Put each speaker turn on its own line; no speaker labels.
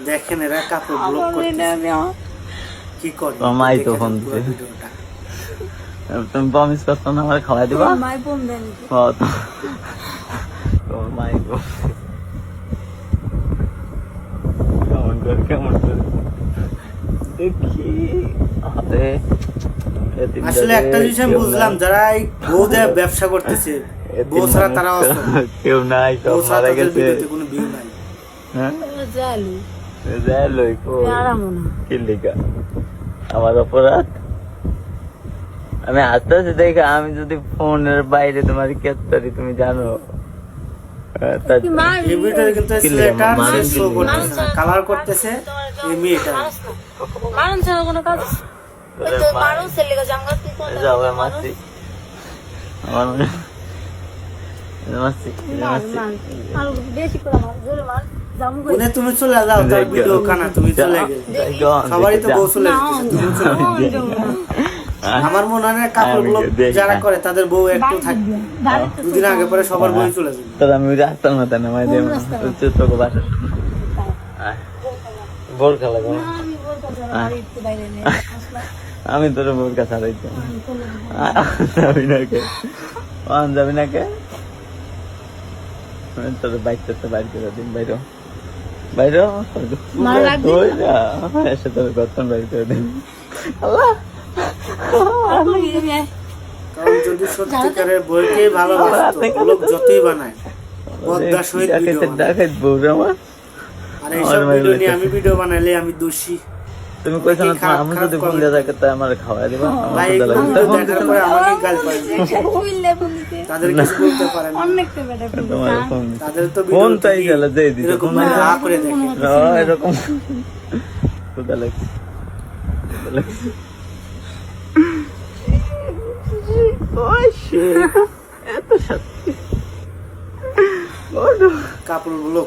দেখেন এরা কাপড় ব্লক করতেছে কি করে
মাই তো ফোন দিতে তুমি প্রমিস করছো না আমার খাওয়াই দিবা
মাই ফোন দেন
তোমার মাই গো কেমন করে দেখি আরে
আসলে একটা জিনিস আমি বুঝলাম যারা এই বউ দিয়ে ব্যবসা করতেছে বউ ছাড়া তারা
কেউ নাই সব মারা গেছে
কোনো ভিউ নাই
হ্যাঁ
জালু
লই কো কি লিখা আমার অপরাধ আমি আস্তে আস্তে দেখে আমি যদি ফোনের বাইরে তোমার কেতারি তুমি জানো
এই ভিডিওতে কিন্তু স্লেটার শেষ শো করতেছে না কালার করতেছে এই মেয়েটা
মানুষ ছাড়া কোনো কাজ তো মানুষ ছেলেকে জাঙ্গা কি করে
যাবে মাসি আমার মাসি
আর বেশি করে মার জোরে মার জামু করে
উনি তুমি চলে যাও তার ভিডিও কানা তুমি চলে গেলে সবারই তো বউ চলে গেছে তুমি চলে আমার মনে হয় কাপড়গুলো যারা করে তাদের বউ একটু থাকবে দুদিন আগে পরে সবার বউ চলে যাবে
তো আমি রাস্তার মাথা নামাই দেব তোকে বাসা বোরখা লাগাবো
আমি বলতে আর একটু বাইরে নেই
আমি তোর বোরখা ছাড়াই যাবি না কে যাবি না কে তোর বাইক তো বাইর করে দিন বাইরে বাইরে এসে তোর গঠন বাইর করে দিন আল্লাহ
কারণ যদি সত্যিকারের বইকেই ভালোবাসতো লোক যতই বানায় পদ্মা শহীদ ভিডিও
ডাকাত বউরে আমার
আর এইসব ভিডিও নিয়ে আমি ভিডিও বানাইলে আমি দোষী
তুমি কইছো না আমি যদি ফোন দিয়ে থাকে তাই আমার খাওয়াই দিবা
ভাই এগুলো দেখার পরে আমাকে গাল পায় তাদের কিছু বলতে পারে না
অনেকটা বেটা
তোমার ফোন
তাদের তো
ফোন তাই গেল দেই দিতে
এরকম হা করে দেখে
এরকম কোথা লাগছে এত সত্যি
কাপড়গুলো